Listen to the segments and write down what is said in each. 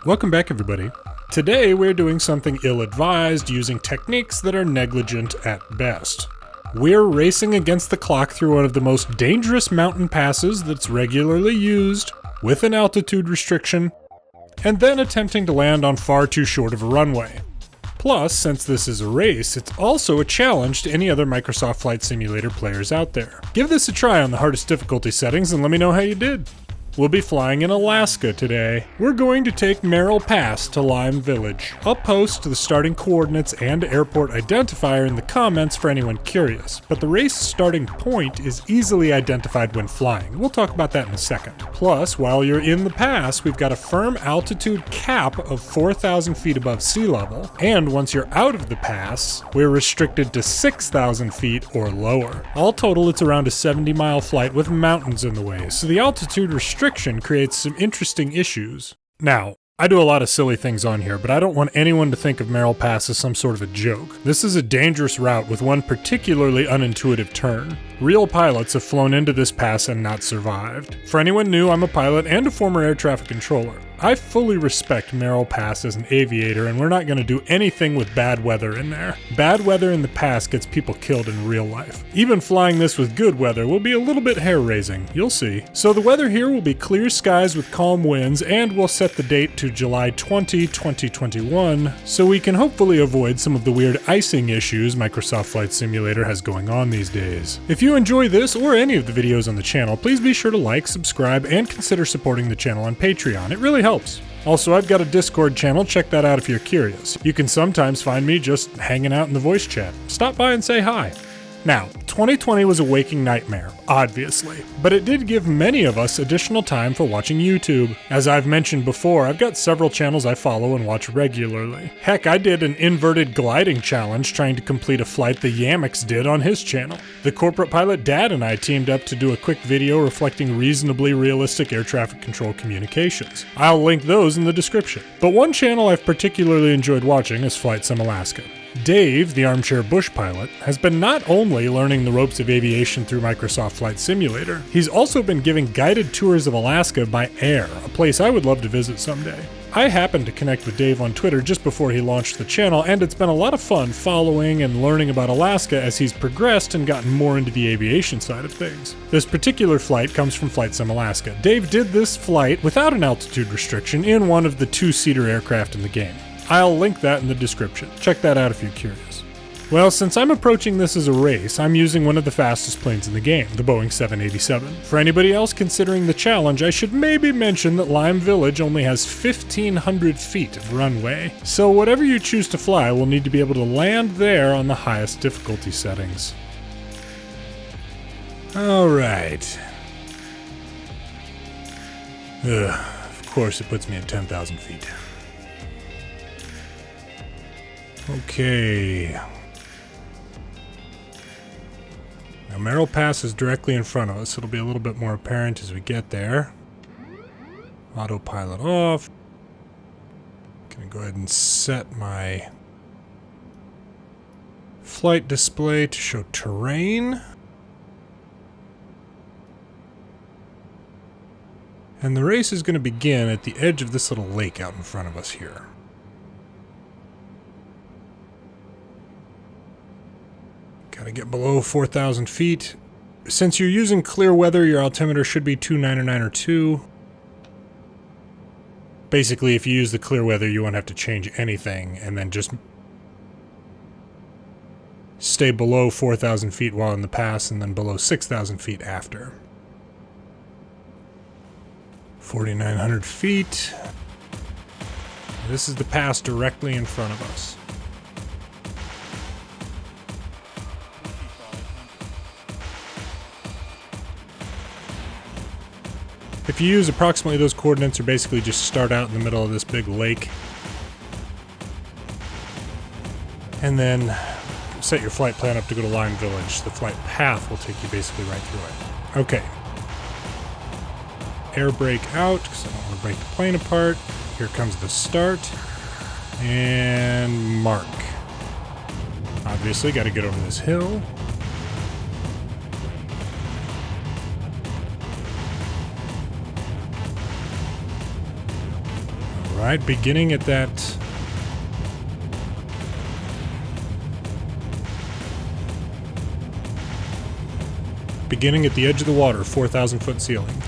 Welcome back, everybody. Today we're doing something ill-advised using techniques that are negligent at best. We're racing against the clock through one of the most dangerous mountain passes that's regularly used, with an altitude restriction, and then attempting to land on far too short of a runway. Plus, since this is a race, it's also a challenge to any other Microsoft Flight Simulator players out there. Give this a try on the hardest difficulty settings and let me know how you did. We'll be flying in Alaska today. We're going to take Merrill Pass to Lime Village. I'll post the starting coordinates and airport identifier in the comments for anyone curious, but the race starting point is easily identified when flying. We'll talk about that in a second. Plus, while you're in the pass, we've got a firm altitude cap of 4,000 feet above sea level, and once you're out of the pass, we're restricted to 6,000 feet or lower. All total, it's around a 70-mile flight with mountains in the way, so the altitude restriction creates some interesting issues. Now, I do a lot of silly things on here, but I don't want anyone to think of Merrill Pass as some sort of a joke. This is a dangerous route with one particularly unintuitive turn. Real pilots have flown into this pass and not survived. For anyone new, I'm a pilot and a former air traffic controller. I fully respect Merrill Pass as an aviator, and we're not going to do anything with bad weather in there. Bad weather in the pass gets people killed in real life. Even flying this with good weather will be a little bit hair-raising, you'll see. So the weather here will be clear skies with calm winds, and we'll set the date to July 20, 2021, so we can hopefully avoid some of the weird icing issues Microsoft Flight Simulator has going on these days. If you enjoy this or any of the videos on the channel, please be sure to like, subscribe, and consider supporting the channel on Patreon. It really helps. Also, I've got a Discord channel, check that out if you're curious. You can sometimes find me just hanging out in the voice chat. Stop by and say hi. Now, 2020 was a waking nightmare, obviously, but it did give many of us additional time for watching YouTube. As I've mentioned before, I've got several channels I follow and watch regularly. Heck, I did an inverted gliding challenge trying to complete a flight the Yamix did on his channel. The corporate pilot Dad and I teamed up to do a quick video reflecting reasonably realistic air traffic control communications. I'll link those in the description. But one channel I've particularly enjoyed watching is Flight Sim Alaska. Dave, the armchair bush pilot, has been not only learning the ropes of aviation through Microsoft Flight Simulator, he's also been giving guided tours of Alaska by air, a place I would love to visit someday. I happened to connect with Dave on Twitter just before he launched the channel, and it's been a lot of fun following and learning about Alaska as he's progressed and gotten more into the aviation side of things. This particular flight comes from Flight Sim Alaska. Dave did this flight without an altitude restriction in one of the two-seater aircraft in the game. I'll link that in the description. Check that out if you're curious. Well, since I'm approaching this as a race, I'm using one of the fastest planes in the game, the Boeing 787. For anybody else considering the challenge, I should maybe mention that Lime Village only has 1,500 feet of runway, so whatever you choose to fly will need to be able to land there on the highest difficulty settings. Alright. Of course it puts me at 10,000 feet. Okay. Now Merrill Pass is directly in front of us. It'll be a little bit more apparent as we get there. Autopilot off. Gonna go ahead and set my flight display to show terrain. And the race is going to begin at the edge of this little lake out in front of us here. Gotta get below 4,000 feet. Since you're using clear weather, your altimeter should be 299 or 2. Basically, if you use the clear weather, you won't have to change anything, and then just stay below 4,000 feet while in the pass, and then below 6,000 feet after. 4,900 feet. This is the pass directly in front of us. If you use approximately those coordinates, or basically just start out in the middle of this big lake, and then set your flight plan up to go to Lime Village. The flight path will take you basically right through it. Okay. Air brake out, because I don't want to break the plane apart. Here comes the start. And mark. Obviously, got to get over this hill. Alright, beginning at that... Beginning at the edge of the water, 4,000-foot ceiling.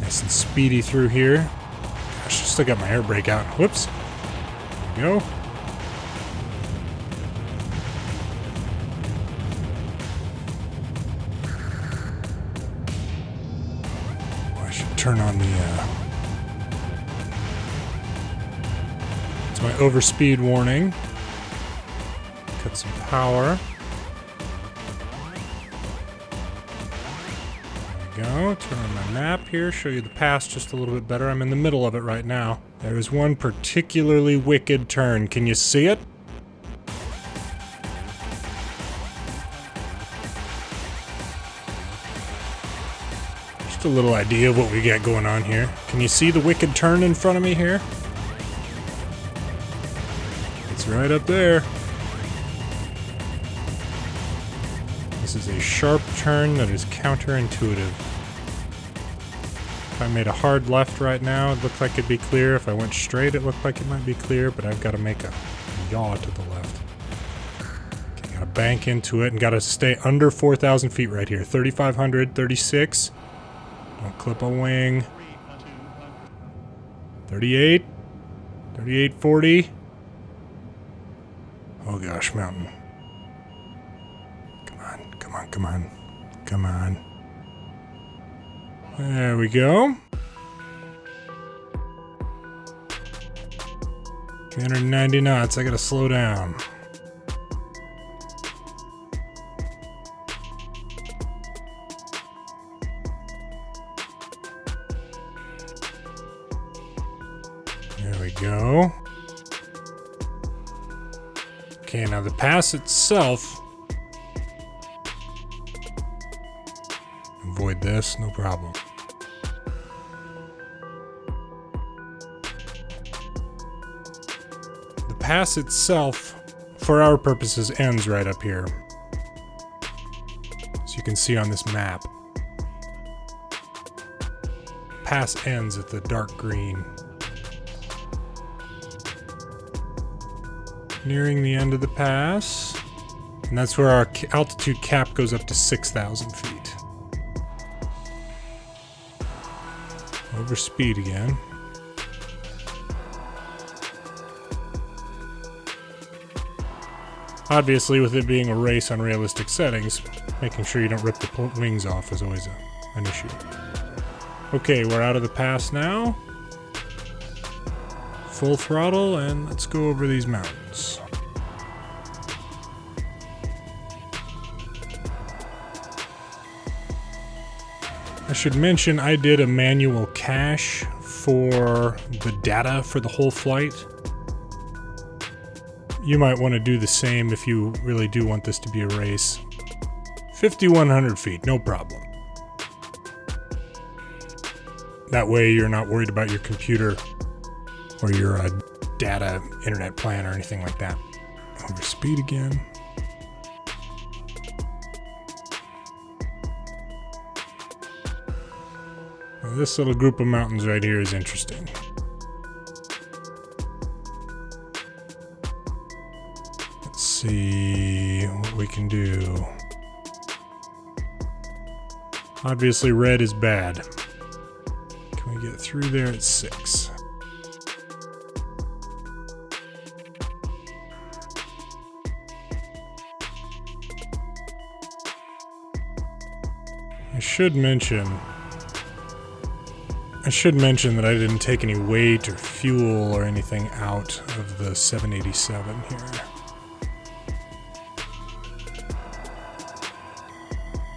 Nice and speedy through here. Gosh, I still got my air brake out. Whoops. There we go. Oh, I should turn on the... It's my overspeed warning. Cut some power. Go. Turn on my map here, show you the pass just a little bit better. I'm in the middle of it right now. There is one particularly wicked turn. Can you see it? Just a little idea of what we got going on here. Can you see the wicked turn in front of me here? It's right up there. This is a sharp turn that is counterintuitive. If I made a hard left right now, it looked like it'd be clear. If I went straight, it looked like it might be clear, but I've got to make a yaw to the left. Okay, gotta bank into it and gotta stay under 4,000 feet right here. 3,500, 36. Don't clip a wing. 38. 3840. Oh gosh, mountain. Come on. Come on. There we go. 390 knots. I gotta slow down. There we go. Okay, now the pass itself. Avoid this, no problem. The pass itself, for our purposes, ends right up here. As you can see on this map. Pass ends at the dark green. Nearing the end of the pass. And that's where our altitude cap goes up to 6,000 feet. Over speed again. Obviously, with it being a race on realistic settings, making sure you don't rip the wings off is always an issue. Okay, we're out of the pass now. Full throttle, and let's go over these mountains. I should mention I did a manual cache for the data for the whole flight. You might want to do the same if you really do want this to be a race. 5,100 feet, no problem. That way you're not worried about your computer or your data internet plan or anything like that. Over speed again. This little group of mountains right here is interesting. Let's see what we can do. Obviously red is bad. Can we get through there at 6? I should mention that I didn't take any weight or fuel or anything out of the 787 here.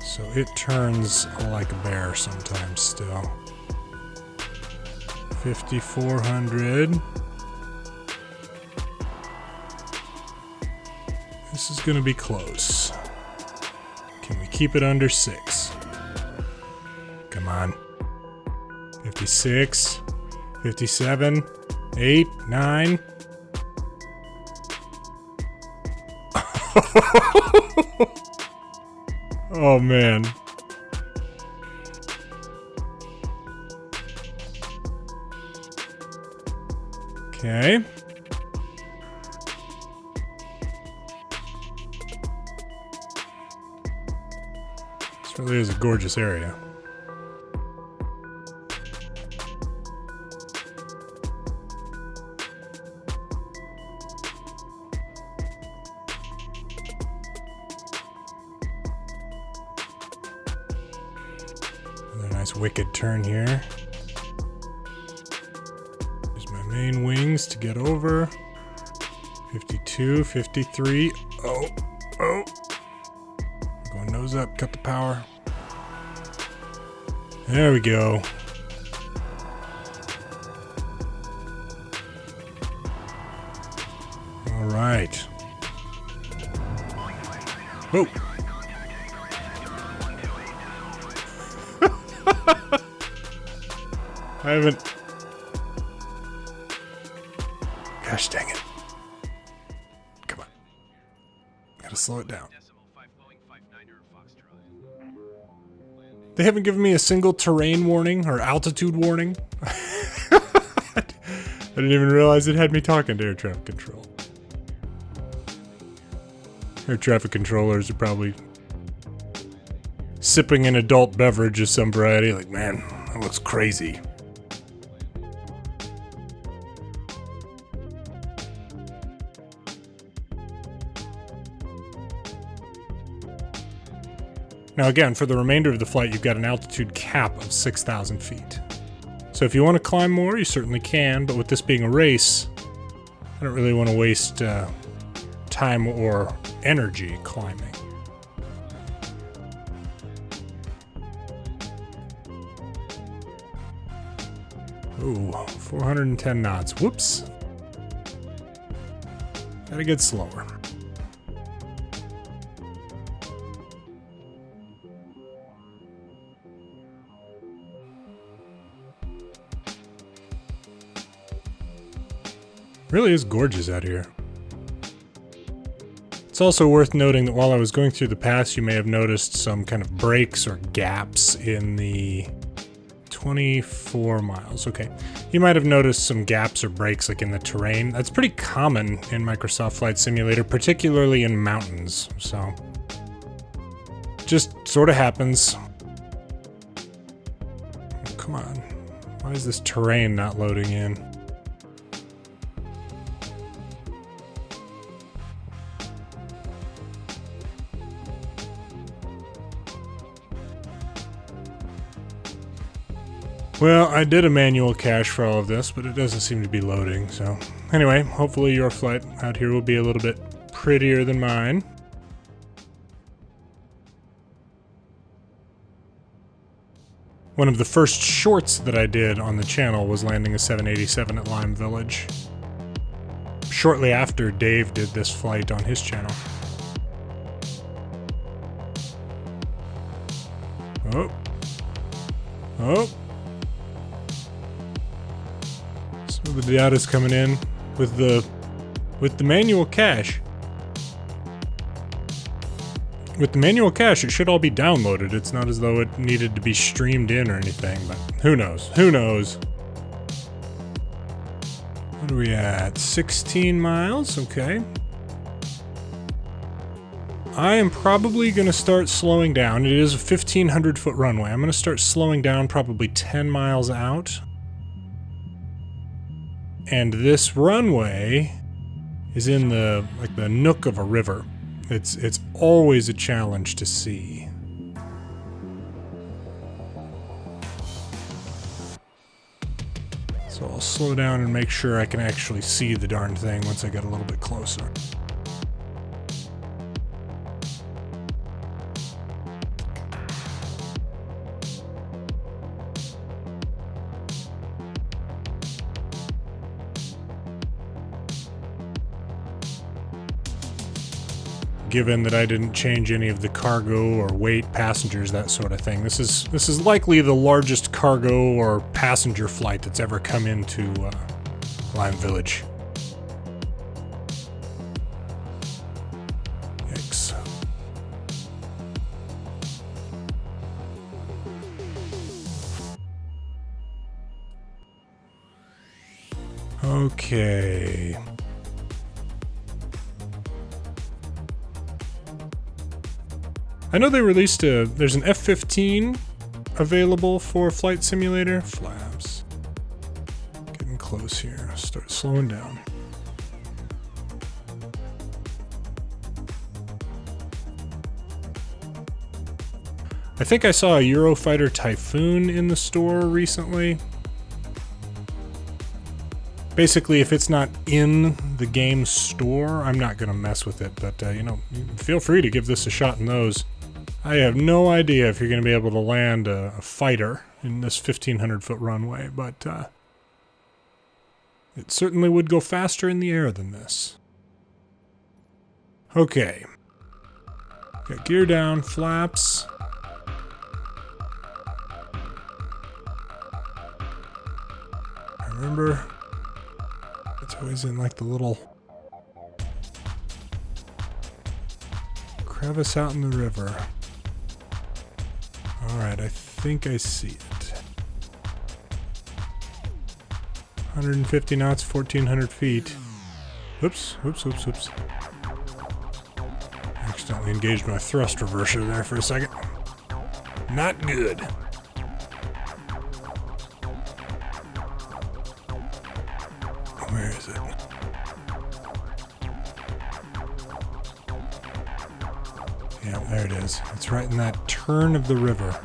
So it turns like a bear sometimes still. 5,400. This is gonna be close. Can we keep it under 6? Come on. 56, 57, 8, 9. Oh man. Okay. This really is a gorgeous area. Another nice wicked turn here. Use my main wings to get over. 52, 53. Oh. Going nose up, cut the power. There we go. All right. Whoa. I haven't. Gosh dang it. Come on. Gotta slow it down. They haven't given me a single terrain warning or altitude warning. I didn't even realize it had me talking to air traffic control. Air traffic controllers are probably sipping an adult beverage of some variety. Like, man, that looks crazy. Now again, for the remainder of the flight, you've got an altitude cap of 6,000 feet. So if you want to climb more, you certainly can, but with this being a race, I don't really want to waste time or energy climbing. Ooh, 410 knots. Whoops. Gotta get slower. Really is gorgeous out here. It's also worth noting that while I was going through the pass, you may have noticed some kind of breaks or gaps in the 24 miles. Okay. You might have noticed some gaps or breaks like in the terrain. That's pretty common in Microsoft Flight Simulator, particularly in mountains. So, just sort of happens. Oh, come on. Why is this terrain not loading in? Well, I did a manual cache for all of this, but it doesn't seem to be loading, so... Anyway, hopefully your flight out here will be a little bit prettier than mine. One of the first shorts that I did on the channel was landing a 787 at Lime Village. Shortly after Dave did this flight on his channel. Oh. Oh. So the data's coming in with the manual cache. With the manual cache, it should all be downloaded. It's not as though it needed to be streamed in or anything, but who knows? Who knows? What are we at? 16 miles? Okay. I am probably going to start slowing down. It is a 1,500 foot runway. I'm going to start slowing down probably 10 miles out. And this runway is in the nook of a river. It's always a challenge to see. So I'll slow down and make sure I can actually see the darn thing once I get a little bit closer. Given that I didn't change any of the cargo or weight, passengers, that sort of thing. This is likely the largest cargo or passenger flight that's ever come into Lime Village. Yikes. Okay. I know they released there's an F-15 available for Flight Simulator. Flaps. Getting close here. Start slowing down. I think I saw a Eurofighter Typhoon in the store recently. Basically, if it's not in the game store, I'm not going to mess with it. But, you know, feel free to give this a shot in those. I have no idea if you're going to be able to land a fighter in this 1,500-foot runway, but it certainly would go faster in the air than this. Okay. Got gear down, flaps. Remember, it's always in like the little crevice out in the river. Alright, I think I see it. 150 knots, 1,400 feet. Oops. Accidentally engaged my thrust reverser there for a second. Not good. Where is it? Yeah, there it is. It's right in that turn of the river.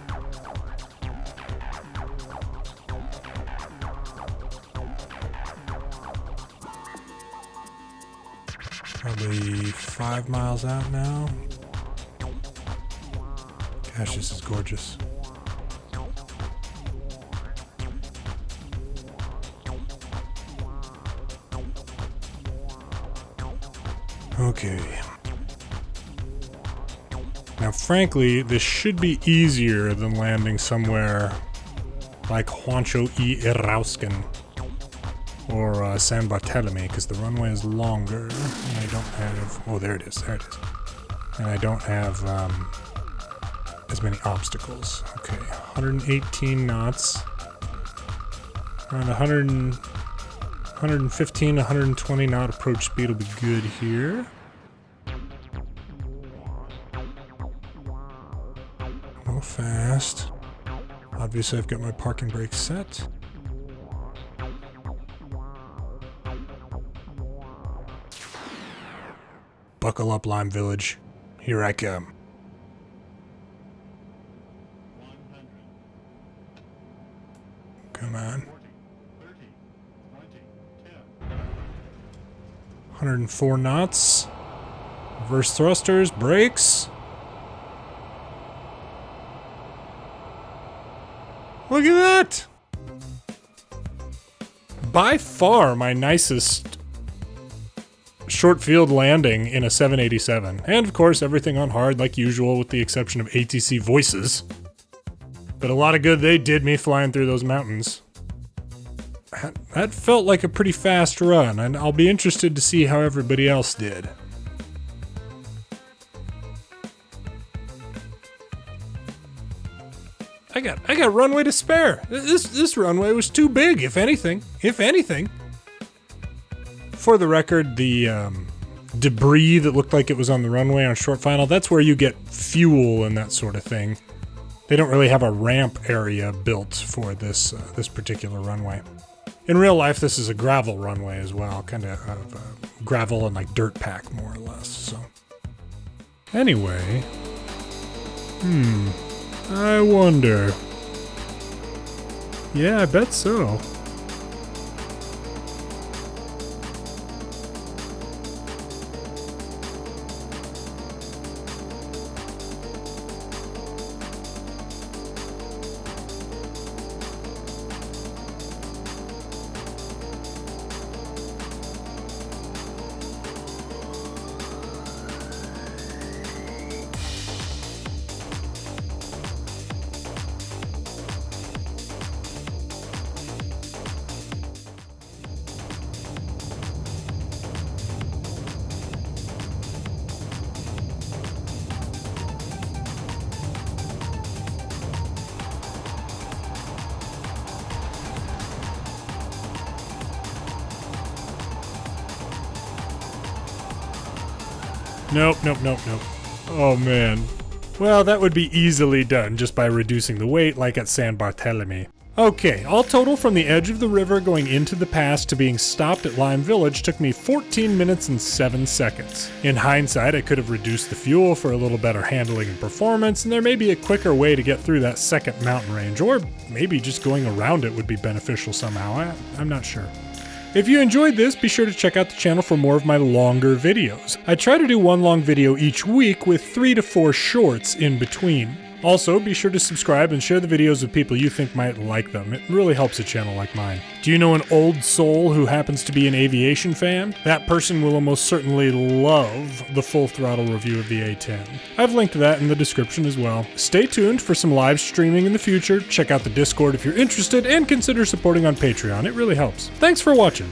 Probably 5 miles out now. Gosh, this is gorgeous. Okay. Now, frankly, this should be easier than landing somewhere like Juancho y Erauskin or San Bartolome, because the runway is longer, and I don't have... Oh, there it is. And I don't have as many obstacles. Okay, 118 knots. Around 115, 120 knot approach speed will be good here. A little fast. Obviously, I've got my parking brake set. Buckle up, Lime Village. Here I come. Come on. 104 knots. Reverse thrusters, brakes. Look at that! By far my nicest short field landing in a 787. And of course everything on hard like usual with the exception of ATC voices. But a lot of good they did me flying through those mountains. That felt like a pretty fast run, and I'll be interested to see how everybody else did. I got runway to spare. This runway was too big, if anything. For the record, the debris that looked like it was on the runway on short final, that's where you get fuel and that sort of thing. They don't really have a ramp area built for this particular runway. In real life, this is a gravel runway as well, kind of gravel and like dirt pack, more or less. So, anyway, I wonder. Yeah, I bet so. Nope. Oh man. Well, that would be easily done just by reducing the weight like at San Barthélemy. Okay, all total from the edge of the river going into the pass to being stopped at Lime Village took me 14 minutes and 7 seconds. In hindsight, I could have reduced the fuel for a little better handling and performance, and there may be a quicker way to get through that second mountain range, or maybe just going around it would be beneficial somehow. I'm not sure. If you enjoyed this, be sure to check out the channel for more of my longer videos. I try to do one long video each week with 3 to 4 shorts in between. Also, be sure to subscribe and share the videos with people you think might like them. It really helps a channel like mine. Do you know an old soul who happens to be an aviation fan? That person will almost certainly love the full throttle review of the A10. I've linked to that in the description as well. Stay tuned for some live streaming in the future. Check out the Discord if you're interested, and consider supporting on Patreon. It really helps. Thanks for watching.